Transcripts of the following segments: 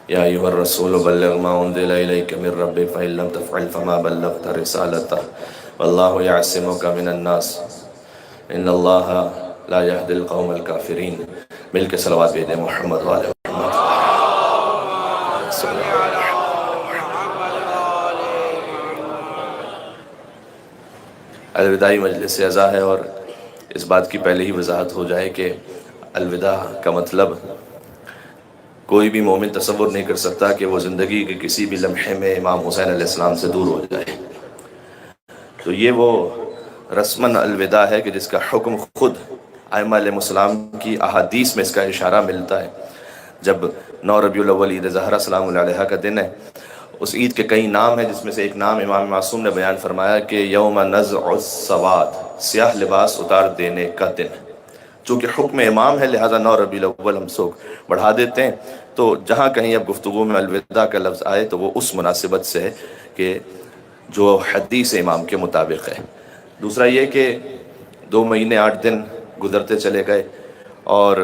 یا ایھا الرسول بلغ ما انزل الیک من ربک فإن لم تفعل فما بلغت رسالتہ واللہ یعصمک من الناس ان اللہ لا یہدی القوم الکافرین۔ مل کے صلوات بھیجیں محمد والے محمد صلی اللہ علیہ وسلم۔ الوداعی مجلس اعزا ہے، اور اس بات کی پہلے ہی وضاحت ہو جائے کہ الوداع کا مطلب کوئی بھی مومن تصور نہیں کر سکتا کہ وہ زندگی کے کسی بھی لمحے میں امام حسین علیہ السلام سے دور ہو جائے۔ تو یہ وہ رسماً الوداع ہے کہ جس کا حکم خود ائمہ علیہ السلام کی احادیث میں اس کا اشارہ ملتا ہے۔ جب 9 ربیع الاول عید زہرہ سلام اللہ علیہا کا دن ہے، اس عید کے کئی نام ہیں، جس میں سے ایک نام امام معصوم نے بیان فرمایا کہ یوم نزع السواد، سیاہ لباس اتار دینے کا دن۔ چونکہ حکم امام ہے لہذا 9 ربیع الاول ہم سوگ بڑھا دیتے ہیں، تو جہاں کہیں اب گفتگو میں الوداع کا لفظ آئے تو وہ اس مناسبت سے ہے کہ جو حدیث امام کے مطابق ہے۔ دوسرا یہ کہ 2 مہینے 8 دن گزرتے چلے گئے، اور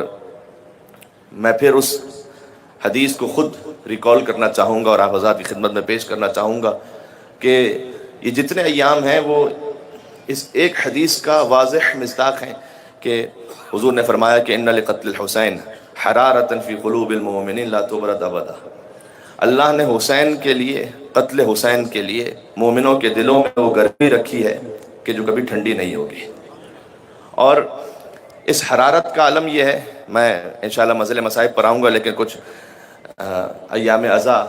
میں پھر اس حدیث کو خود ریکال کرنا چاہوں گا اور آپ حضرات کی خدمت میں پیش کرنا چاہوں گا کہ یہ جتنے ایام ہیں وہ اس ایک حدیث کا واضح مصداق ہیں کہ حضور نے فرمایا کہ ان لقتل الحسین حرارۃ فی قلوب المؤمنین لا تبرد ابدا۔ اللہ نے حسین کے لیے، قتل حسین کے لیے مومنوں کے دلوں میں وہ گرمی رکھی ہے کہ جو کبھی ٹھنڈی نہیں ہوگی۔ اور اس حرارت کا عالم یہ ہے، میں انشاءاللہ مزل مصائب پر آؤں گا، لیکن کچھ ایام عزا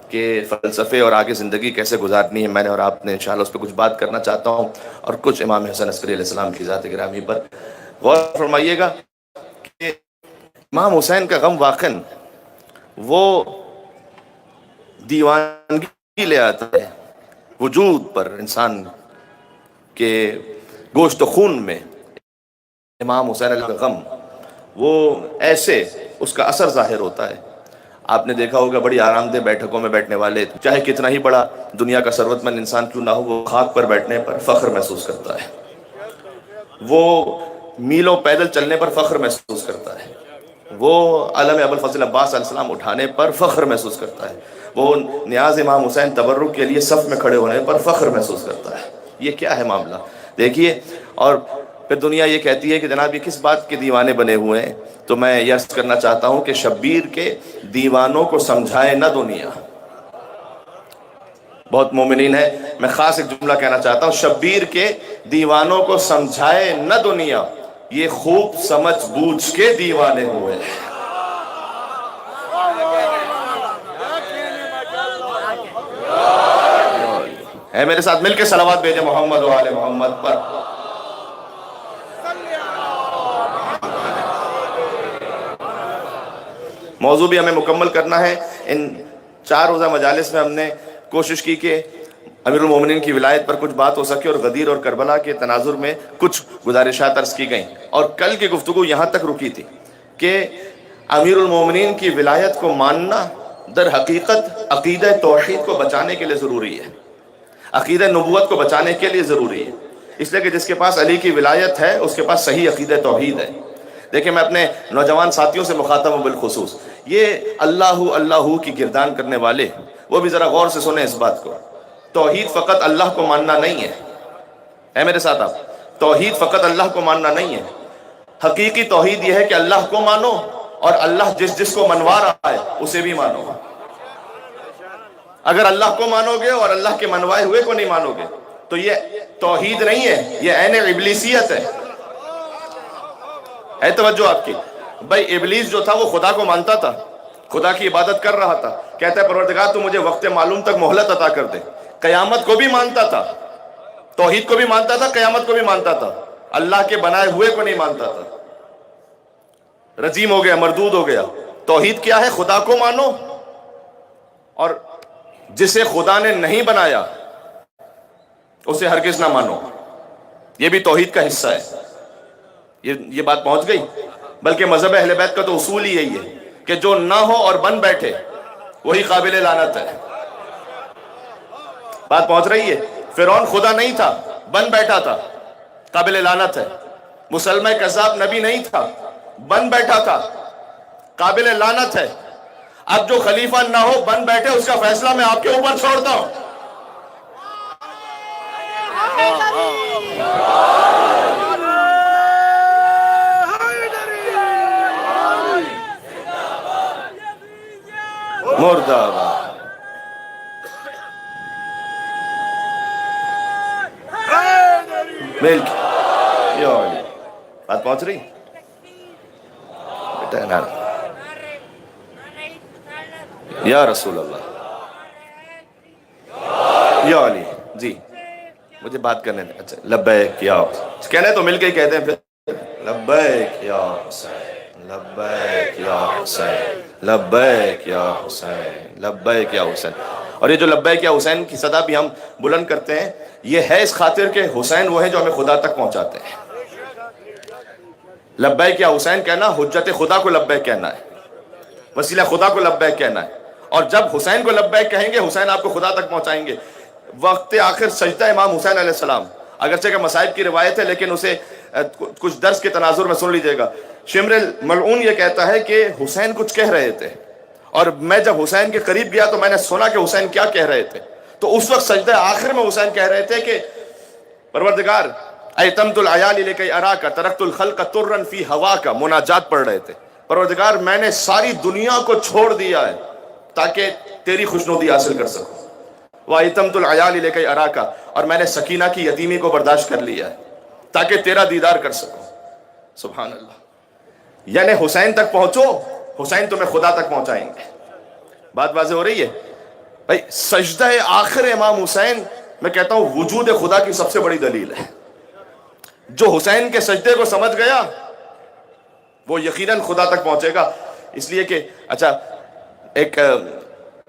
کے فلسفے اور آگے زندگی کیسے گزارنی ہے میں نے اور آپ نے انشاءاللہ اس پہ کچھ بات کرنا چاہتا ہوں، اور کچھ امام حسن عسکری علیہ السلام کی ذات گرامی پر غور فرمائیے گا کہ امام حسین کا غم واقعاً وہ دیوانگی لے آتا ہے وجود پر، انسان کے گوشت و خون میں امام حسین علیہ کا غم وہ ایسے اس کا اثر ظاہر ہوتا ہے۔ آپ نے دیکھا ہوگا بڑی آرام دہ بیٹھکوں میں بیٹھنے والے، چاہے کتنا ہی بڑا دنیا کا ثروت مند انسان کیوں نہ ہو، وہ خاک پر بیٹھنے پر فخر محسوس کرتا ہے، وہ میلوں پیدل چلنے پر فخر محسوس کرتا ہے، وہ علم ابوالفضل عباس علیہ السلام اٹھانے پر فخر محسوس کرتا ہے، وہ نیاز امام حسین تبرک کے لیے صف میں کھڑے ہونے پر فخر محسوس کرتا ہے۔ یہ کیا ہے معاملہ دیکھیے، اور پھر دنیا یہ کہتی ہے کہ جناب یہ کس بات کے دیوانے بنے ہوئے ہیں، تو میں یہ عرض کرنا چاہتا ہوں کہ شبیر کے دیوانوں کو سمجھائے نہ دنیا۔ بہت مومنین ہیں، میں خاص ایک جملہ کہنا چاہتا ہوں، شبیر کے دیوانوں کو سمجھائے نہ دنیا، یہ خوب سمجھ بوجھ کے دیوانے ہوئے ہیں۔ اے میرے ساتھ مل کے صلوات بھیجے محمد و آل محمد پر۔ موضوع بھی ہمیں مکمل کرنا ہے۔ ان 4 روزہ مجالس میں ہم نے کوشش کی کہ امیر المومنین کی ولایت پر کچھ بات ہو سکے، اور غدیر اور کربلا کے تناظر میں کچھ گزارشات عرض کی گئیں، اور کل کی گفتگو یہاں تک رکی تھی کہ امیر المومنین کی ولایت کو ماننا در حقیقت عقیدہ توحید کو بچانے کے لیے ضروری ہے، عقیدہ نبوت کو بچانے کے لیے ضروری ہے، اس لیے کہ جس کے پاس علی کی ولایت ہے اس کے پاس صحیح عقیدہ توحید ہے۔ دیکھیں میں اپنے نوجوان ساتھیوں سے مخاطب ہوں بالخصوص، یہ اللہ کی گردان کرنے والے وہ بھی ذرا غور سے سنیں اس بات کو۔ توحید فقط اللہ کو ماننا نہیں ہے، اے میرے ساتھ آپ، توحید فقط اللہ کو ماننا نہیں ہے، حقیقی توحید یہ ہے کہ اللہ کو مانو، اور اللہ جس کو منوا رہا ہے اسے بھی مانو۔ اگر اللہ کو مانو گے اور اللہ کے منوائے ہوئے کو نہیں مانو گے تو یہ توحید نہیں ہے، یہ عین ابلیسیت ہے۔ اے توجہ آپ کی، بھائی ابلیس جو تھا وہ خدا کو مانتا تھا، خدا کی عبادت کر رہا تھا، کہتا ہے پروردگار تو مجھے وقت معلوم تک مہلت عطا کر دے۔ قیامت کو بھی مانتا تھا، توحید کو بھی مانتا تھا، قیامت کو بھی مانتا تھا، اللہ کے بنائے ہوئے کو نہیں مانتا تھا۔ رجیم ہو گیا، مردود ہو گیا۔ توحید کیا ہے؟ خدا کو مانو، اور جسے خدا نے نہیں بنایا اسے ہرگز نہ مانو، یہ بھی توحید کا حصہ ہے۔ یہ بات پہنچ گئی؟ بلکہ مذہب اہل بیت کا تو اصول ہی یہی ہے کہ جو نہ ہو اور بن بیٹھے وہی قابل لعنت ہے۔ بات پہنچ رہی ہے؟ فرعون خدا نہیں تھا، بن بیٹھا تھا، قابل لعنت ہے۔ مسلمہ کذاب نبی نہیں تھا، بن بیٹھا تھا، قابل لعنت ہے۔ اب جو خلیفہ نہ ہو بن بیٹھے اس کا فیصلہ میں آپ کے اوپر چھوڑتا ہوں. مردہ آباد. ملک بات پہنچ رہی بیٹا نا. یا رسول اللہ یا علی. جی مجھے بات کرنے دیں. اچھا لبیک یا کہنے تو مل کے ہی کہتے ہیں پھر. لبیک یا حسین لبیک یا حسین لبیک یا حسین لبیک یا حسین. اور یہ جو لبیک یا حسین کی صدا بھی ہم بلند کرتے ہیں یہ ہے اس خاطر کہ حسین وہ ہیں جو ہمیں خدا تک پہنچاتے ہیں. لبیک یا حسین کہنا حجت خدا کو لبیک کہنا ہے, وسیلہ خدا کو لبیک کہنا ہے. اور جب حسین کو لبیک کہیں گے حسین آپ کو خدا تک پہنچائیں گے. وقت آخر سجدہ امام حسین علیہ السلام, اگرچہ کہ مصائب کی روایت ہے لیکن اسے کچھ درس کے تناظر میں سن لیجئے گا. شمر ملعون یہ کہتا ہے کہ حسین کچھ کہہ رہے تھے اور میں جب حسین کے قریب گیا تو میں نے سنا کہ حسین کیا کہہ رہے تھے. تو اس وقت سجدہ آخر میں حسین کہہ رہے تھے کہ پروردگار ایتمت العیال لکی اراکا ترکت الخلق ترن فی ہواکا. مناجات پڑھ رہے تھے. پروردگار میں نے ساری دنیا کو چھوڑ دیا ہے تاکہ تیری خوشنودی حاصل کر سکوں. وَأَيْتَمْتُ الْعَيَالِ لِكَيْ أَرَاكَ, اور میں نے سکینہ کی یتیمی کو برداشت کر لیا ہے تاکہ تیرا دیدار کر سکوں. سبحان اللہ. یعنی حسین تک پہنچو, حسین تمہیں خدا تک پہنچائیں گے. بات واضح ہو رہی ہے بھائی. سجدہ آخر امام حسین میں کہتا ہوں وجود خدا کی سب سے بڑی دلیل ہے. جو حسین کے سجدے کو سمجھ گیا وہ یقیناً خدا تک پہنچے گا. اس لیے کہ اچھا ایک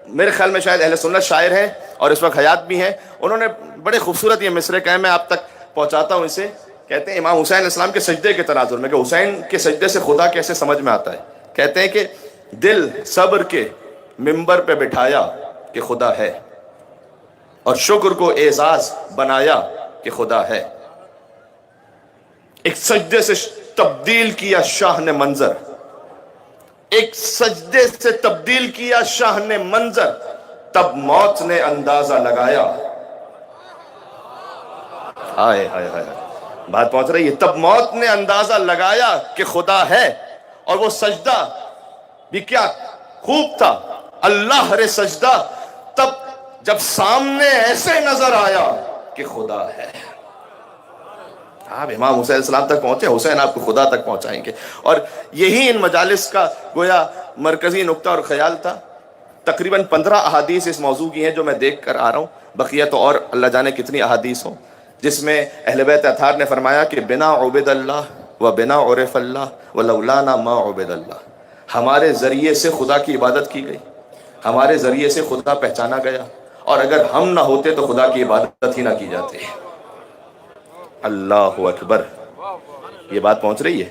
میرے خیال میں شاید اہل سنت شاعر ہیں اور اس وقت حیات بھی ہیں, انہوں نے بڑے خوبصورت یہ مصرے کہے, میں آپ تک پہنچاتا ہوں اسے. کہتے ہیں امام حسین علیہ السلام کے سجدے کے تناظر میں کہ حسین کے سجدے سے خدا کیسے سمجھ میں آتا ہے. کہتے ہیں کہ دل صبر کے منبر پہ بٹھایا کہ خدا ہے, اور شکر کو اعزاز بنایا کہ خدا ہے. ایک سجدے سے تبدیل کیا شاہ نے منظر, ایک سجدے سے تبدیل کیا شاہ نے منظر, تب موت نے اندازہ لگایا. آئے ہائے ہائے, بات پہنچ رہی ہے. تب موت نے اندازہ لگایا کہ خدا ہے, اور وہ سجدہ بھی کیا خوب تھا. اللہ رے سجدہ تب جب سامنے ایسے نظر آیا کہ خدا ہے. آپ امام حسین السلام تک پہنچے, حسین آپ کو خدا تک پہنچائیں گے. اور یہی ان مجالس کا گویا مرکزی نقطہ اور خیال تھا. تقریباً 15 احادیث اس موضوع کی ہیں جو میں دیکھ کر آ رہا ہوں. بقیہ تو اور اللہ جانے کتنی احادیث ہوں جس میں اہل بیت اطہار نے فرمایا کہ بنا عبد اللہ و بنا عرف اللہ و لولانا ما عبد اللہ. ہمارے ذریعے سے خدا کی عبادت کی گئی, ہمارے ذریعے سے خدا پہچانا گیا, اور اگر ہم نہ ہوتے تو خدا کی عبادت ہی نہ کی جاتی. اللہ اکبر. یہ بات پہنچ رہی ہے.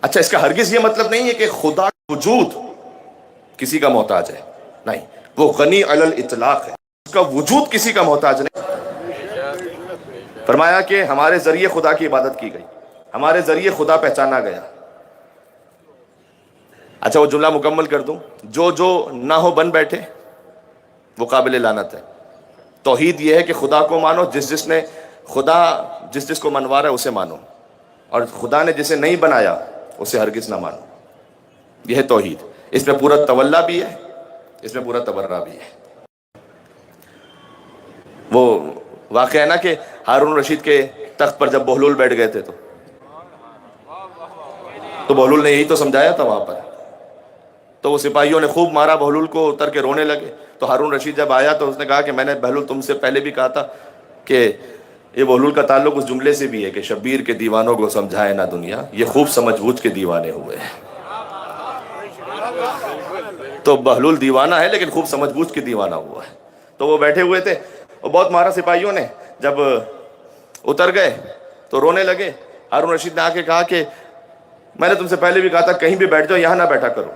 اچھا اس کا ہرگز یہ مطلب نہیں ہے کہ خدا کا وجود کسی کا محتاج ہے, نہیں, وہ غنی علی الاطلاق ہے, اس کا وجود کسی کا محتاج نہیں. فرمایا کہ ہمارے ذریعے خدا کی عبادت کی گئی, ہمارے ذریعے خدا پہچانا گیا. اچھا وہ جملہ مکمل کر دوں. جو نہ ہو بن بیٹھے وہ قابل لعنت ہے. توحید یہ ہے کہ خدا کو مانو, جس نے خدا جس کو منوا رہا ہے اسے مانو, اور خدا نے جسے نہیں بنایا اسے ہرگز نہ مانو. یہ ہے توحید. اس میں پورا تولا بھی ہے, اس میں پورا تبرہ بھی ہے. وہ واقعہ ہے نا کہ ہارون رشید کے تخت پر جب بہلول بیٹھ گئے تھے تو بہلول نے یہی تو سمجھایا تھا وہاں پر. تو وہ سپاہیوں نے خوب مارا بہلول کو, اتر کے رونے لگے. تو ہارون رشید جب آیا تو اس نے کہا کہ میں نے بہلول تم سے پہلے بھی کہا تھا کہ یہ بہلول کا تعلق اس جملے سے بھی ہے کہ شبیر کے دیوانوں کو سمجھائے نہ دنیا, یہ خوب سمجھ بوجھ کے دیوانے ہوئے ہیں. تو بہلول دیوانہ ہے لیکن خوب سمجھ بوجھ کے دیوانہ ہوا ہے. تو وہ بیٹھے ہوئے تھے, وہ بہت مارا سپاہیوں نے. جب اتر گئے تو رونے لگے. ہارون رشید نے آ کے کہا کہ میں نے تم سے پہلے بھی کہا تھا کہیں بھی بیٹھ جاؤ, یہاں نہ بیٹھا کرو.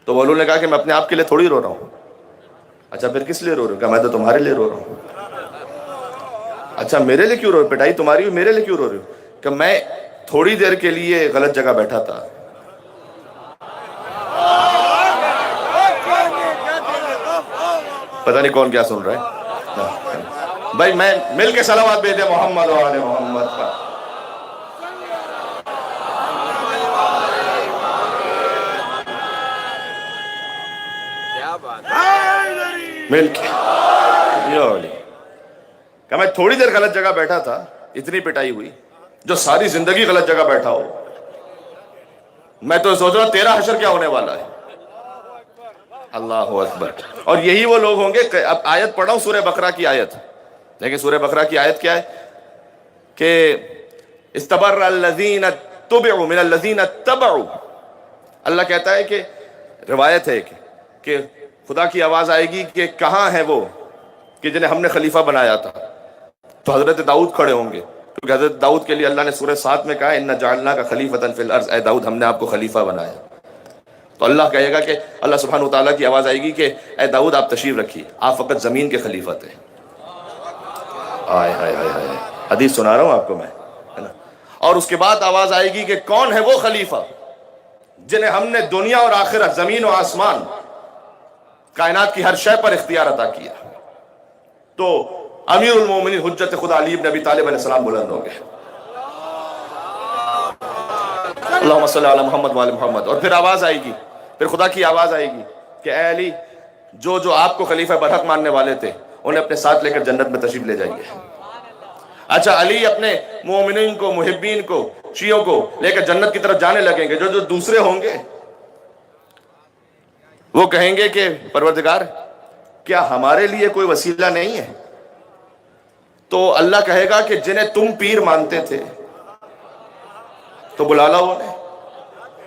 تو بہلول نے کہا کہ میں اپنے آپ کے لیے تھوڑی رو رہا ہوں. اچھا پھر کس لیے رو رہے ہو؟ کہا میں تو تمہارے لیے رو رہا ہوں. اچھا میرے لیے کیوں رو رہے ہو؟ پٹائی تمہاری ہوئی, میرے لیے کیوں رو رہے ہو؟ کہ میں تھوڑی دیر کے لیے غلط جگہ بیٹھا تھا. پتہ نہیں کون کیا سن رہا ہے بھائی. میں مل کے صلوات بھیجے محمد و آل محمد پر. مل کے کہ میں تھوڑی دیر غلط جگہ بیٹھا تھا اتنی پٹائی ہوئی. جو ساری زندگی غلط جگہ بیٹھا ہو, میں تو سوچ رہا ہوں تیرا حشر کیا ہونے والا ہے. اللہ اکبر. اور یہی وہ لوگ ہوں گے. اب آیت پڑھا ہوں سورہ بقرہ کی آیت, لیکن سورہ بقرہ کی آیت کیا ہے کہ استبرأ الذین اتبعوا من الذین اتبعوا. اللہ کہتا ہے کہ روایت ہے کہ خدا کی آواز آئے گی کہ کہاں ہے وہ کہ جنہیں ہم نے خلیفہ بنایا تھا. تو حضرت داؤد کھڑے ہوں گے, کیونکہ حضرت داؤد کے لیے اللہ نے سورہ 7 میں کہا اِنَّا جَعَلْنَاكَ خَلِيفَةً فِي الْأَرْضِ, اے داؤد ہم نے آپ کو خلیفہ بنایا. تو اللہ کہے گا کہ اللہ سبحانہ وتعالیٰ کی آواز آئے گی کہ اے داؤد آپ تشریف رکھیے, آپ فقط زمین کے خلیفہ تھے. آئے ہائے ہائے ہائے, حدیث سنا رہا ہوں آپ کو میں, ہے نا. اور اس کے بعد آواز آئے گی کہ کون ہے وہ خلیفہ جنہیں ہم نے دنیا اور آخرت, زمین و آسمان, کائنات کی ہر شے پر اختیار عطا کیا. تو امیر المومنین حجت خدا علی بن ابی طالب علیہ السلام بلند ہو گئے. اللہم صلی علی محمد وآل محمد. اور پھر آواز آئے گی, پھر خدا کی آواز آئے گی کہ اے علی, جو آپ کو خلیفہ برحق ماننے والے تھے انہیں اپنے ساتھ لے کر جنت میں تشریف لے جائیے. اچھا, علی اپنے مومنین کو, محبین کو, شیعوں کو لے کر جنت کی طرف جانے لگیں گے. جو دوسرے ہوں گے وہ کہیں گے کہ پروردگار کیا ہمارے لیے کوئی وسیلہ نہیں ہے؟ تو اللہ کہے گا کہ جنہیں تم پیر مانتے تھے تو بلا لاؤ انہیں.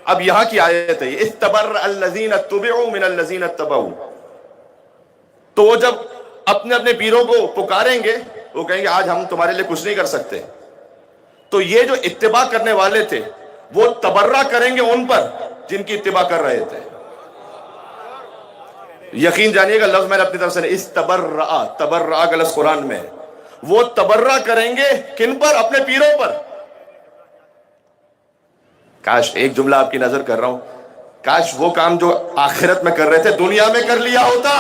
اب یہاں کی آیت ہے استبرأ الذین اتبعوا من الذین اتبعوا. تو وہ جب اپنے اپنے پیروں کو پکاریں گے وہ کہیں گے آج ہم تمہارے لیے کچھ نہیں کر سکتے. تو یہ جو اتباع کرنے والے تھے وہ تبرہ کریں گے ان پر جن کی اتباع کر رہے تھے. یقین جانیے گا لفظ میں نے اپنی طرف سے استبرأ, تبرأ کا لفظ قرآن میں ہے. وہ تبرہ کریں گے کن پر؟ اپنے پیروں پر. کاش, ایک جملہ آپ کی نظر کر رہا ہوں, کاش وہ کام جو آخرت میں کر رہے تھے دنیا میں کر لیا ہوتا.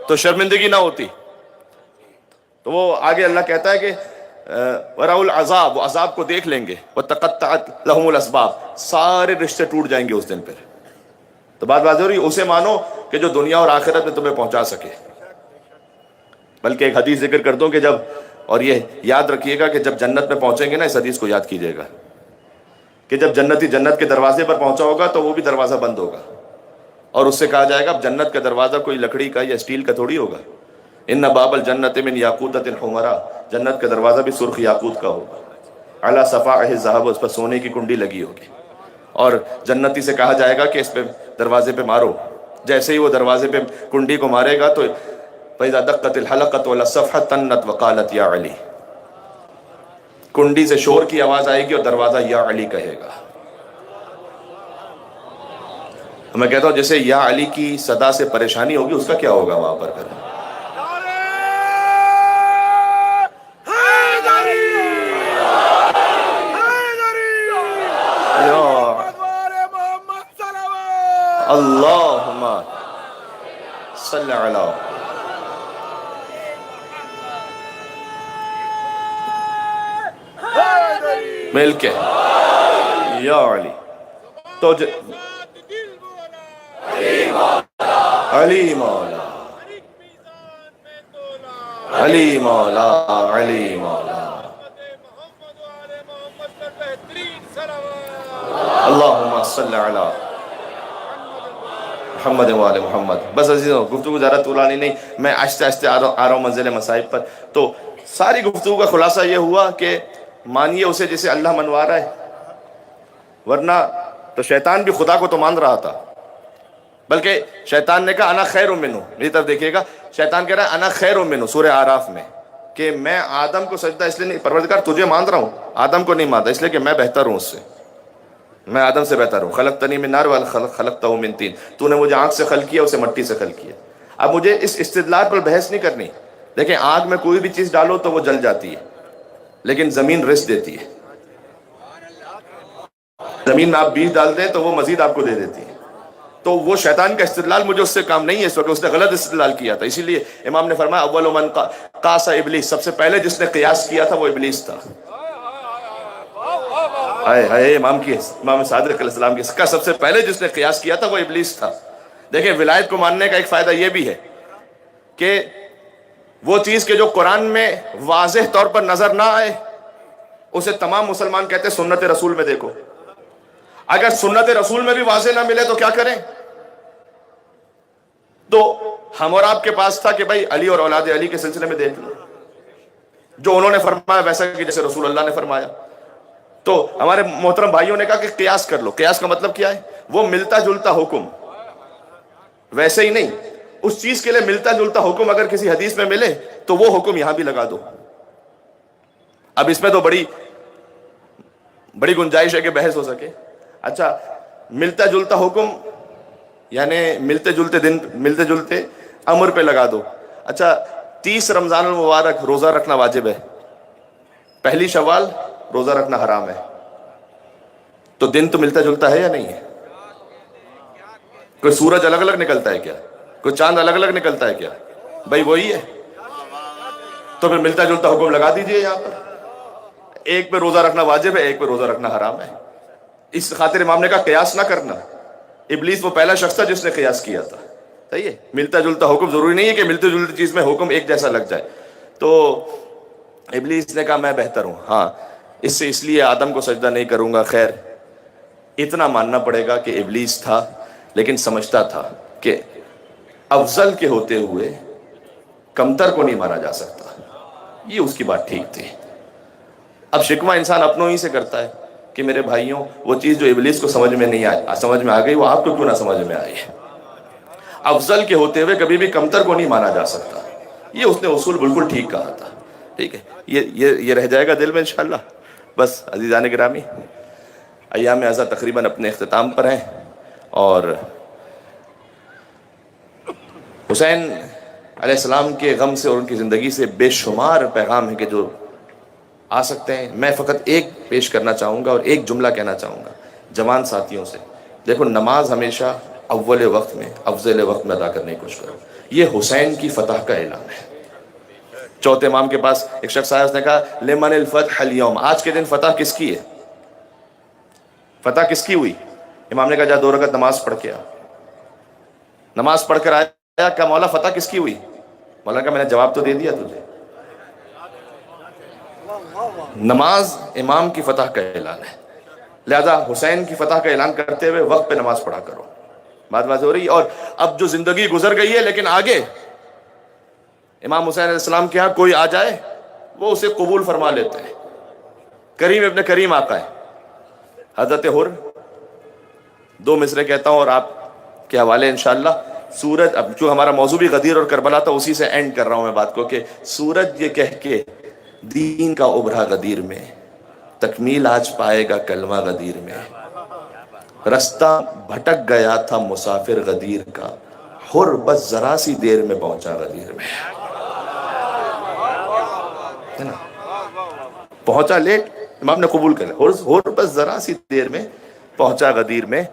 تو شرمندگی نہ ہوتی. تو وہ آگے اللہ کہتا ہے کہ وَرَأَوُا الْعَذَابَ, وہ عذاب کو دیکھ لیں گے. وَتَقَطَّعَتْ لَهُمُ الْأَسْبَابُ, سارے رشتے ٹوٹ جائیں گے اس دن پر. تو بات واضح ہو رہی, اسے مانو کہ جو دنیا اور آخرت میں تمہیں پہنچا سکے. بلکہ ایک حدیث ذکر کر دوں کہ جب, اور یہ یاد رکھیے گا کہ جب جنت میں پہنچیں گے نا, اس حدیث کو یاد کیجئے گا کہ جب جنتی جنت کے دروازے پر پہنچا ہوگا تو وہ بھی دروازہ بند ہوگا, اور اس سے کہا جائے گا اب جنت کا دروازہ کوئی لکڑی کا یا اسٹیل کا تھوڑی ہوگا. ان باب الجنت من یاقوتۃ حمراء, جنت کا دروازہ بھی سرخ یاقوت کا ہوگا. علی صفائح الذھب, اس پر سونے کی کنڈی لگی ہوگی. اور جنتی سے کہا جائے گا کہ اس پہ دروازے پہ مارو. جیسے ہی وہ دروازے پہ کنڈی کو مارے گا تو فَإِذَا دَقَّتِ الْحَلَقَةُ وَلَا الصَّفْحَةُ تَنَّتْ وَقَالَتْ يَا عَلِي, کنڈی سے شور کی آواز آئے گی اور دروازہ یا علی کہے گا. میں کہتا ہوں جیسے یا علی کی صدا سے پریشانی ہوگی, اس کا کیا ہوگا وہاں پر کریں. اللہم صلی علی مل کے یا علی. تو علی مولا, علی مولا, علی مولا. اللہم صلی علی محمد وآل محمد. بس عزیزوں, گفتگو زیادہ طولانی نہیں, میں آہستہ آہستہ آ رہا ہوں منزل مصائب پر. تو ساری گفتگو کا خلاصہ یہ ہوا کہ مانیے اسے جسے اللہ منوا رہا ہے, ورنہ تو شیطان بھی خدا کو تو مان رہا تھا. بلکہ شیطان نے کہا انا خیر منہ, میری طرف دیکھیے گا, شیطان کہہ رہا ہے انا خیر منہ سورہ اعراف میں کہ میں آدم کو سجدہ اس لیے نہیں, پروردگار تجھے مان رہا ہوں, آدم کو نہیں مانتا, اس لیے کہ میں بہتر ہوں اس سے, میں آدم سے بہتر ہوں. خلقتنی من نار وخلقتہ من طین, تو نے مجھے آنکھ سے خلق کیا, اسے مٹی سے خلق کیا. اب مجھے اس استدلال پر بحث نہیں کرنی. دیکھیں آگ میں کوئی بھی چیز ڈالو تو وہ جل جاتی ہے, لیکن زمین رزق دیتی ہے. زمین میں آپ بیج ڈال دیں تو وہ مزید آپ کو دے دیتی ہے. تو وہ شیطان کا استدلال مجھے اس سے کام نہیں ہے اس وقت، اس نے غلط استدلال کیا تھا. اسی لیے امام نے فرمایا اول من قاس ابلیس، سب سے پہلے جس نے قیاس کیا تھا وہ ابلیس تھا. امام صادق علیہ السلام کا سب سے پہلے جس نے قیاس کیا تھا وہ ابلیس تھا. دیکھیں ولایت کو ماننے کا ایک فائدہ یہ بھی ہے کہ وہ چیز کہ جو قرآن میں واضح طور پر نظر نہ آئے اسے تمام مسلمان کہتے ہیں سنت رسول میں دیکھو. اگر سنت رسول میں بھی واضح نہ ملے تو کیا کریں؟ تو ہم اور آپ کے پاس تھا کہ بھائی علی اور اولاد علی کے سلسلے میں دیکھ لو جو انہوں نے فرمایا ویسا کہ جیسے رسول اللہ نے فرمایا. تو ہمارے محترم بھائیوں نے کہا کہ قیاس کر لو. قیاس کا مطلب کیا ہے؟ وہ ملتا جلتا حکم، ویسے ہی نہیں، اس چیز کے لیے ملتا جلتا حکم اگر کسی حدیث میں ملے تو وہ حکم یہاں بھی لگا دو. اب اس میں تو بڑی گنجائش ہے کہ بحث ہو سکے. اچھا ملتا جلتا حکم یعنی ملتے جلتے دن، ملتے جلتے امر پہ لگا دو. اچھا 30 رمضان المبارک روزہ رکھنا واجب ہے، پہلی شوال روزہ رکھنا حرام ہے، تو دن تو ملتا جلتا ہے یا نہیں ہے؟ کوئی سورج الگ الگ نکلتا ہے کیا؟ کوئی چاند الگ الگ نکلتا ہے کیا؟ بھائی وہی ہے. تو پھر ملتا جلتا حکم لگا دیجئے یہاں پر. ایک پہ روزہ رکھنا واجب ہے، ایک پہ روزہ رکھنا حرام ہے. اس خاطر امام نے کہا قیاس نہ کرنا. ابلیس وہ پہلا شخص تھا جس نے قیاس کیا تھا. صحیح ہے، ملتا جلتا حکم ضروری نہیں ہے کہ ملتے جلتی چیز میں حکم ایک جیسا لگ جائے. تو ابلیس نے کہا میں بہتر ہوں، ہاں اس لیے آدم کو سجدہ نہیں کروں گا. خیر اتنا ماننا پڑے گا کہ ابلیس تھا لیکن سمجھتا تھا کہ افضل کے ہوتے ہوئے کمتر کو نہیں مانا جا سکتا. یہ اس کی بات ٹھیک تھی. اب شکوہ انسان اپنوں ہی سے کرتا ہے کہ میرے بھائیوں وہ چیز جو ابلیس کو سمجھ میں نہیں آئی، سمجھ میں آ گئی، وہ آپ کو کیوں نہ سمجھ میں آئی. افضل کے ہوتے ہوئے کبھی بھی کمتر کو نہیں مانا جا سکتا. یہ اس نے اصول بالکل ٹھیک کہا تھا. ٹھیک ہے، یہ رہ جائے گا دل میں انشاءاللہ. بس عزیزان گرامی، ایام عزا تقریباً اپنے اختتام پر ہیں اور حسین علیہ السلام کے غم سے اور ان کی زندگی سے بے شمار پیغام ہیں کہ جو آ سکتے ہیں. میں فقط ایک پیش کرنا چاہوں گا اور ایک جملہ کہنا چاہوں گا جوان ساتھیوں سے. دیکھو نماز ہمیشہ اول وقت میں افضل وقت میں ادا کرنے کی کوشش کرو. یہ حسین کی فتح کا اعلان ہے. چوتھے امام کے پاس ایک شخص آیا، اس نے کہا لمن الفتح اليوم، آج کے دن فتح کس کی ہے؟ فتح کس کی ہوئی؟ امام نے کہا جا 2 رکعت نماز پڑھ کے آ. نماز پڑھ کر آیا، کہا مولا فتح کس کی ہوئی؟ مولا کہا میں نے جواب تو دے دیا تجھے. نماز امام کی فتح کا اعلان ہے، لہذا حسین کی فتح کا اعلان کرتے ہوئے وقت پہ نماز پڑھا کرو. بات واضح ہو رہی ہے. اور اب جو زندگی گزر گئی ہے لیکن آگے امام حسین علیہ السلام کے ہاں کوئی آ جائے وہ اسے قبول فرما لیتے ہیں. کریم ابن کریم آقا ہے. حضرت حر 2 مصرے کہتا ہوں اور آپ کے حوالے انشاءاللہ. سورج، اب جو ہمارا موضوع بھی غدیر اور کربلا تھا اسی سے اینڈ کر رہا ہوں میں بات کو، کہ سورج یہ کہہ کے دین کا ابھرا غدیر میں، تکمیل آج پائے گا کلمہ غدیر میں. رستہ بھٹک گیا تھا مسافر غدیر کا، حر بس ذرا سی دیر میں پہنچا غدیر میں. پہنچا لیٹ، امام نے قبول کر لیا. حر بس ذرا سی دیر میں پہنچا غدیر میں.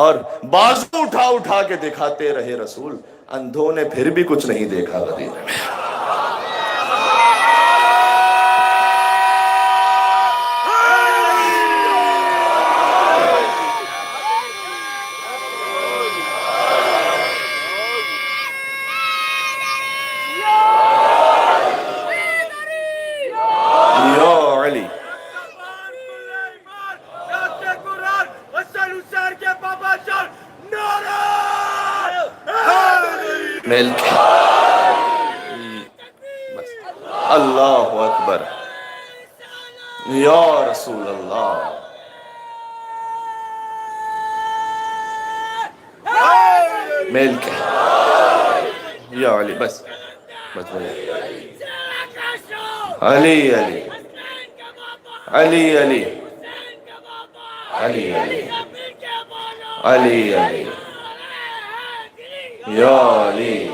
اور بازو اٹھا اٹھا کے دکھاتے رہے رسول، اندھوں نے پھر بھی کچھ نہیں دیکھا غدیر میں. اللہ اکبر یا رسول اللہ. میل کے یا علی، بس بس علی علی علی علی علی علی علی علی یا علی.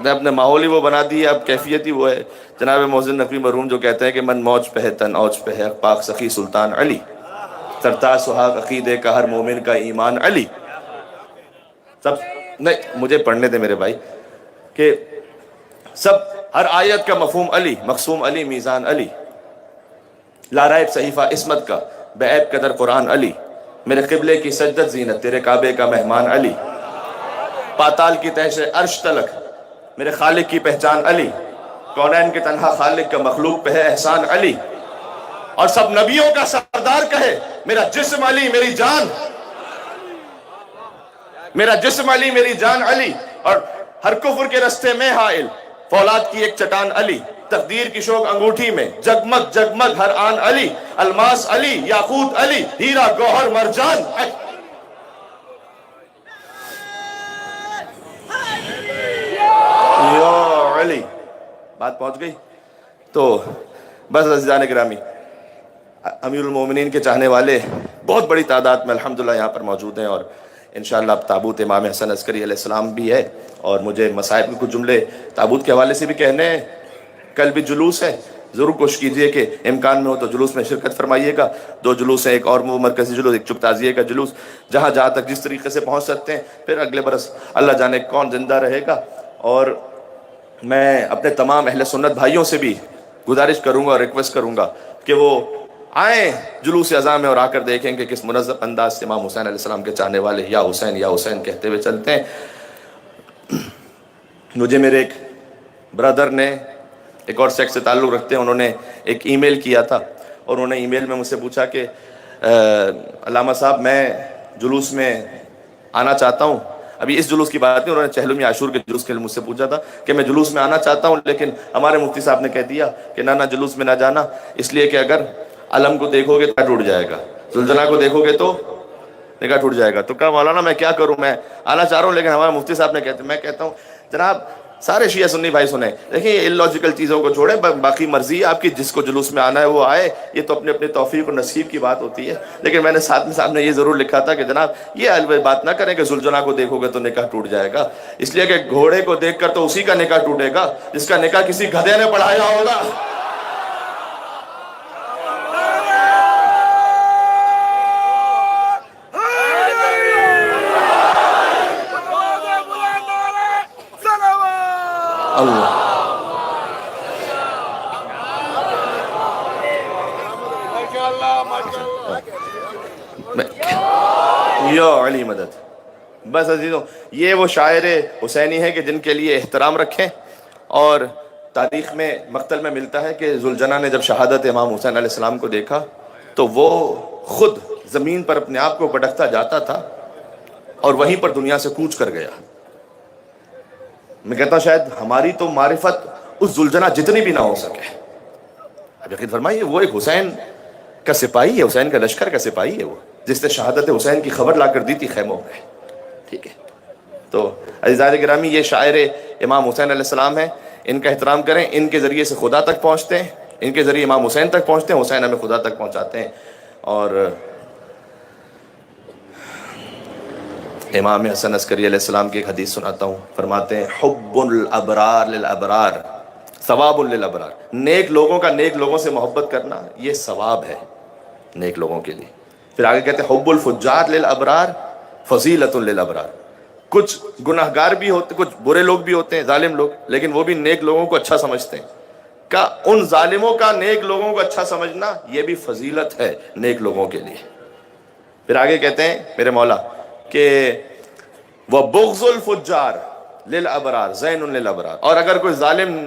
نے اپنے ماحول ہی وہ بنا دی ہے، اب کیفیت ہی وہ ہے۔ جناب محسن نقوی مرحوم جو کہتے ہیں کہ من موج پہ ہے تن اوج پہ ہے، پاک سخی سلطان علی، سرتاج سہاگ عقیدے کا ہر مومن کا ایمان علی۔ سب نہیں، مجھے پڑھنے دے میرے بھائی، کہ سب ہر آیت کا مفہوم علی، مقسوم علی، میزان علی، لارائب صحیفہ عصمت کا، بے عیب قدر قرآن علی، میرے قبلے کی سجدت زینت، تیرے کعبے کا مہمان علی، پاتال کی تہ سے عرش تلک میرے خالق کی پہچان علی، کونین کے تنہا خالق کا مخلوق پہ ہے احسان علی، اور سب نبیوں کا سردار کہے میرا جسم علی میری جان، میرا جسم علی میری جان علی، اور ہر کفر کے رستے میں حائل، فولاد کی ایک چٹان علی، تقدیر کی شوق انگوٹھی میں، جگمگ جگمگ ہر آن علی، الماس علی، یاقوت علی، ہیرا گوہر مرجان علی۔ یا علی، بات پہنچ گئی؟ تو بس عزیزان گرامی، امیر المومنین کے چاہنے والے بہت بڑی تعداد میں الحمدللہ یہاں پر موجود ہیں، اور انشاءاللہ اب تابوت امام حسن عسکری علیہ السلام بھی ہے، اور مجھے مصائب کے کچھ جملے تابوت کے حوالے سے بھی کہنے ہیں۔ کل بھی جلوس ہے، ضرور کوشش کیجئے کہ امکان میں ہو تو جلوس میں شرکت فرمائیے گا۔ 2 جلوس ہیں، ایک اور مرکزی جلوس، ایک چپ تعزیے کا جلوس، جہاں تک جس طریقے سے پہنچ سکتے ہیں، پھر اگلے برس اللہ جانے کون زندہ رہے گا۔ اور میں اپنے تمام اہل سنت بھائیوں سے بھی گزارش کروں گا اور ریکویسٹ کروں گا کہ وہ آئیں جلوس اذاں میں، اور آ کر دیکھیں کہ کس منظم انداز سے امام حسین علیہ السلام کے چاہنے والے یا حسین کہتے ہوئے چلتے ہیں۔ مجھے میرے ایک برادر نے، ایک اور سیکٹ سے تعلق رکھتے ہیں، انہوں نے ایک ای میل کیا تھا، اور انہوں نے ای میل میں مجھ سے پوچھا کہ علامہ صاحب میں جلوس میں آنا چاہتا ہوں۔ ابھی اس جلوس کی بات نہیں، انہوں نے چہلمی عاشور کے جلوس کے لیے مجھ سے پوچھا تھا کہ میں جلوس میں آنا چاہتا ہوں، لیکن ہمارے مفتی صاحب نے کہہ دیا کہ نہ جلوس میں نہ جانا، اس لیے کہ اگر علم کو دیکھو گے تو ٹوٹ جائے گا، زلزلہ کو دیکھو گے تو نگاہ ٹوٹ جائے گا۔ تو کہا مولانا میں کیا کروں، میں آنا چاہ رہا ہوں لیکن ہمارے مفتی صاحب نے کہتے ہیں۔ میں کہتا ہوں جناب سارے شیعہ سنی بھائی سنیں، دیکھیں یہ illogical چیزوں کو چھوڑیں، باقی مرضی ہے آپ کی، جس کو جلوس میں آنا ہے وہ آئے، یہ تو اپنے اپنے توفیق اور نصیب کی بات ہوتی ہے۔ لیکن میں نے ساتھ میں یہ ضرور لکھا تھا کہ جناب یہ بات نہ کریں کہ زلزلہ کو دیکھو گے تو نکاح ٹوٹ جائے گا، اس لیے کہ گھوڑے کو دیکھ کر تو اسی کا نکاح ٹوٹے گا جس کا نکاح کسی گدھے نے پڑھایا ہوگا۔ اللہ یا علی مدد۔ بس عزیزوں، یہ وہ شاعر حسینی ہے کہ جن کے لیے احترام رکھیں، اور تاریخ میں مقتل میں ملتا ہے کہ ذوالجناح نے جب شہادت امام حسین علیہ السلام کو دیکھا تو وہ خود زمین پر اپنے آپ کو پٹکتا جاتا تھا اور وہیں پر دنیا سے کوچ کر گیا۔ میں کہتا ہوں شاید ہماری تو معرفت اس ذوالجناح جتنی بھی نہ ہو سکے۔ اب یقین فرمائیے وہ ایک حسین کا سپاہی ہے، حسین کا لشکر کا سپاہی ہے، وہ جس نے شہادت حسین کی خبر لا کر دی تھی خیموں میں۔ ٹھیک ہے، تو عزیزان گرامی یہ شاعر امام حسین علیہ السلام ہیں، ان کا احترام کریں، ان کے ذریعے سے خدا تک پہنچتے ہیں، ان کے ذریعے امام حسین تک پہنچتے ہیں، حسین ہمیں خدا تک پہنچاتے ہیں۔ اور امام حسن عسکری علیہ السلام کی ایک حدیث سناتا ہوں، فرماتے ہیں حب الابرار للابرار ثواب للابرار، نیک لوگوں کا نیک لوگوں سے محبت کرنا یہ ثواب ہے نیک لوگوں کے لیے۔ پھر آگے کہتے ہیں حب الفجار للابرار فضیلت للابرار، کچھ گناہگار بھی ہوتے، کچھ برے لوگ بھی ہوتے ہیں، ظالم لوگ، لیکن وہ بھی نیک لوگوں کو اچھا سمجھتے ہیں، کہ ان ظالموں کا نیک لوگوں کو اچھا سمجھنا یہ بھی فضیلت ہے نیک لوگوں کے لیے۔ پھر آگے کہتے ہیں میرے مولا کہ وَبُغْضُ الْفُجَّارِ لِلْأَبْرَارِ زَيْنٌ لِلْأَبْرَارِ، اور اگر کوئی ظالم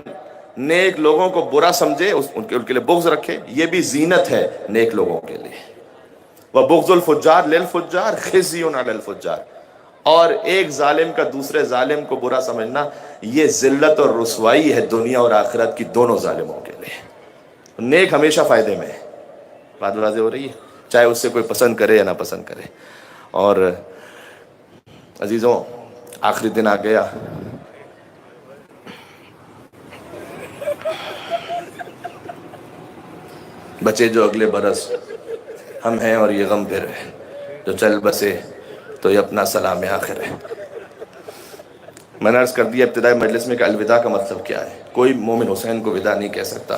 نیک لوگوں کو برا سمجھے، ان کے لیے بغض رکھے، یہ بھی زینت ہے نیک لوگوں کے لیے۔ وَبُغْضُ الْفُجَّارِ لِلْفُجَّارِ خِزْيٌ عَلَى الْفُجَّارِ، اور ایک ظالم کا دوسرے ظالم کو برا سمجھنا یہ ذلت اور رسوائی ہے دنیا اور آخرت کی دونوں ظالموں کے لیے۔ نیک ہمیشہ فائدے میں ہے، بات واضح ہو رہی ہے، چاہے اس سے کوئی پسند کرے یا نہ پسند کرے۔ اور عزیزوں آخری دن آ گیا، بچے جو اگلے برس ہم ہیں اور یہ غم پھر ہے، جو چل بسے تو یہ اپنا سلام آخر ہے۔ میں نے عرض کر دیا ابتدائی مجلس میں کہ الوداع کا مطلب کیا ہے. کوئی مومن حسین کو وداع نہیں کہہ سکتا.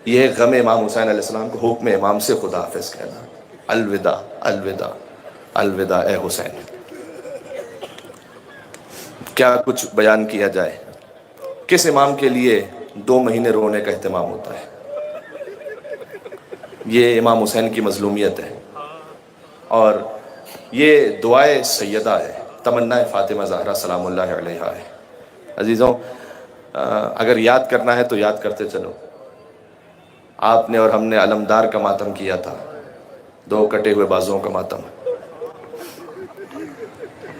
یہ غم امام حسین علیہ السلام کو حکم امام سے خدا حافظ کہنا. الوداع الوداع الوداع اے حسین. کیا کچھ بیان کیا جائے. کس امام کے لیے 2 مہینے رونے کا اہتمام ہوتا ہے؟ یہ امام حسین کی مظلومیت ہے، اور یہ دعائے سیدہ ہے، تمنا فاطمہ زہرا سلام اللہ علیہا ہے. عزیزوں، اگر یاد کرنا ہے تو یاد کرتے چلو. آپ نے اور ہم نے علمدار کا ماتم کیا تھا، 2 کٹے ہوئے بازوں کا ماتم.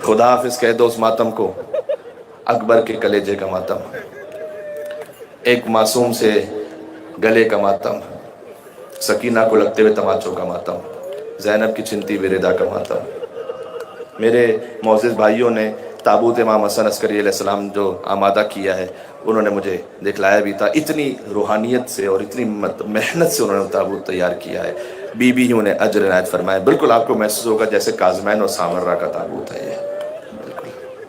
خدا حافظ کہہ دو اس ماتم کو. اکبر کے کلیجے کا ماتم، ایک معصوم سے گلے کا ماتم، سکینہ کو لگتے ہوئے تماچوں کا ماتم، زینب کی چنتی وردا کا ماتم. میرے معزز بھائیوں نے تابوت امام حسن عسکری علیہ السلام جو آمادہ کیا ہے، انہوں نے مجھے دکھلایا بھی تھا. اتنی روحانیت سے اور اتنی محنت سے انہوں نے تابوت تیار کیا ہے. بی بی ہی انہیں اجر عنایت فرمائے. بالکل آپ کو محسوس ہوگا جیسے کاظمین اور سامرہ کا تابوت ہے. یہ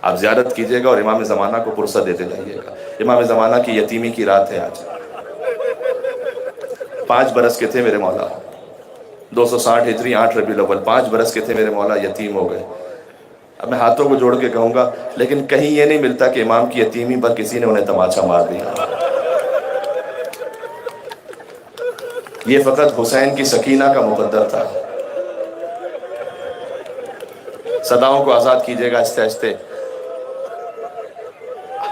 آپ زیارت کیجئے گا اور امام زمانہ کو پرسہ دیتے جائیے گا. امام زمانہ کی یتیمی کی رات ہے آج. 5 برس کے تھے میرے مولا، 260 ہجری 8 ربیع الاول. 5 برس کے تھے میرے مولا، یتیم ہو گئے. اب میں ہاتھوں کو جوڑ کے کہوں گا، لیکن کہیں یہ نہیں ملتا کہ امام کی یتیمی پر کسی نے انہیں تماچا مار دیا. یہ فقط حسین کی سکینہ کا مقدر تھا. صداؤں کو آزاد کیجئے گا آہستہ آہستہ.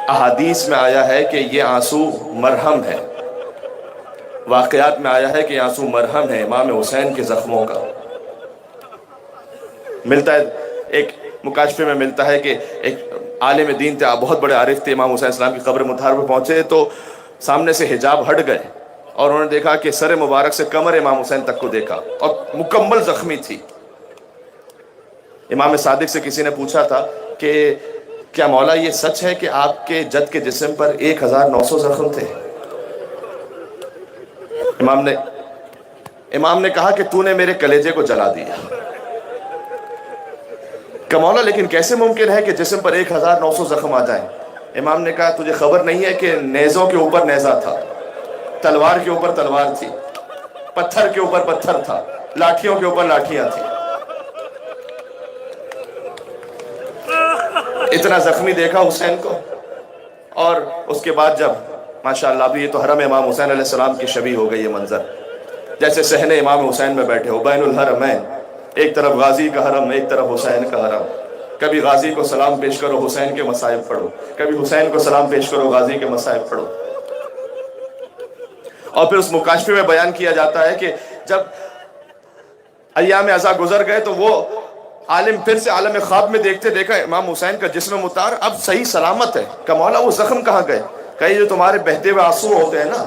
احادیث میں آیا ہے کہ یہ آنسو مرہم ہے، واقعات میں آیا ہے کہ یہ آنسو مرہم ہے امام حسین کے زخموں کا. ملتا ہے ایک مکاشفے میں ملتا ہے کہ ایک عالم دین تھے، بہت بڑے عارف تھے. امام حسین السلام کی قبر مطہر پر پہنچے تو سامنے سے حجاب ہٹ گئے اور انہوں نے دیکھا کہ سر مبارک سے کمر امام حسین تک کو دیکھا اور مکمل زخمی تھی. امام صادق سے کسی نے پوچھا تھا کہ کیا مولا یہ سچ ہے کہ آپ کے جد کے جسم پر 1900 زخم تھے؟ امام نے کہا کہ تو نے میرے کلیجے کو جلا دیا. کہ مولا لیکن کیسے ممکن ہے کہ جسم پر 1900 زخم آ جائیں؟ امام نے کہا تجھے خبر نہیں ہے کہ نیزوں کے اوپر نیزہ تھا، تلوار کے اوپر تلوار تھی، پتھر کے اوپر پتھر تھا، لاٹھیوں کے اوپر لاٹھیاں تھیں. اتنا زخمی دیکھا حسین کو. اور اس کے بعد جب ماشاءاللہ ابھی یہ تو حرم امام حسین علیہ السلام کی شبیہ ہو گئی یہ منظر، جیسے صحن امام حسین میں بیٹھے ہو بین الحرمین، ایک طرف غازی کا حرم ایک طرف حسین کا حرم. کبھی غازی کو سلام پیش کرو حسین کے مصائب پڑھو، کبھی حسین کو سلام پیش کرو غازی کے مصائب پڑھو. اور پھر اس مکاشفے میں بیان کیا جاتا ہے کہ جب ایام عزا گزر گئے تو وہ عالم پھر سے عالم خواب میں دیکھتے دیکھا امام حسین کا جسم مطہر اب صحیح سلامت ہے. کہ مولا وہ زخم کہاں گئے؟ کہے جو تمہارے بہتے ہوئے آنسو ہوتے ہیں نا،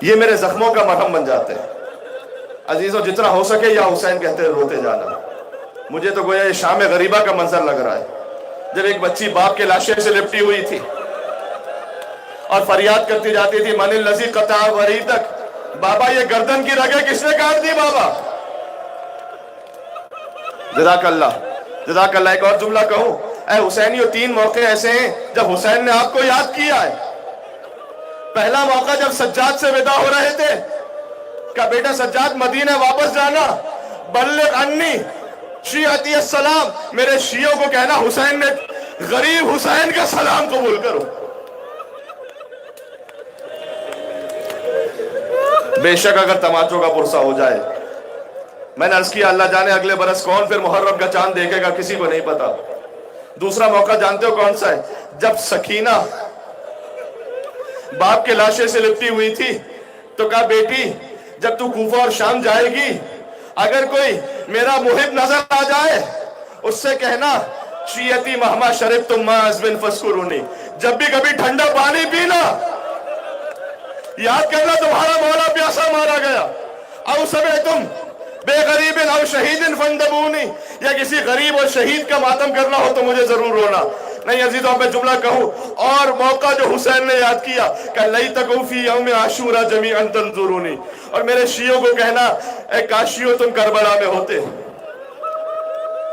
یہ میرے زخموں کا مرہم بن جاتے ہیں. عزیزوں جتنا ہو سکے یا حسین کہتے روتے جانا. مجھے تو گویا یہ شام غریبہ کا منظر لگ رہا ہے، جب ایک بچی باپ کے لاشے سے لپٹی ہوئی تھی اور فریاد کرتی جاتی تھی من الذی قطع وریدک، بابا یہ گردن کی رگیں کس نے کاٹ دی بابا. جزاک اللہ جزاک اللہ. ایک اور جملہ کہوں، اے حسینیو 3 موقع ایسے ہیں جب حسین نے آپ کو یاد کیا ہے. پہلا موقع جب سجاد سے ودا ہو رہے تھے، کہا بیٹا سجاد مدینہ واپس جانا، بلغ انی شیعتی السلام، میرے شیعوں کو کہنا حسین نے غریب حسین کا سلام قبول کرو. بے شک اگر تماچوں کا پرسہ ہو جائے، میں نے عرض کیا اللہ جانے اگلے برس کون پھر محرم کا چاند دیکھے گا، کسی کو نہیں پتا. دوسرا موقع جانتے ہو کون سا ہے؟ جب سکینہ باپ کے لاشے سے لپٹی ہوئی تھی تو کہا بیٹی جب تو کوفہ اور شام جائے گی، اگر کوئی میرا محب نظر آ جائے اس سے کہنا شیعتی مہما شربتم ماء عذب فاذکرونی، جب بھی کبھی ٹھنڈا پانی پینا یاد کرنا تمہارا مولا پیاسا مارا گیا. او سمعتم بے غریب او شہید فندبونی، یا کسی غریب اور شہید کا ماتم کرنا ہو تو مجھے ضرور رونا. نہیں عزیزوں میں جملہ کہوں، اور موقع جو حسین نے یاد کیا کہ لیتکم فی یوم عاشورا جمیعا تنظرونی، اور میرے شیعوں کو کہنا اے کاشیوں تم کربلا میں ہوتے،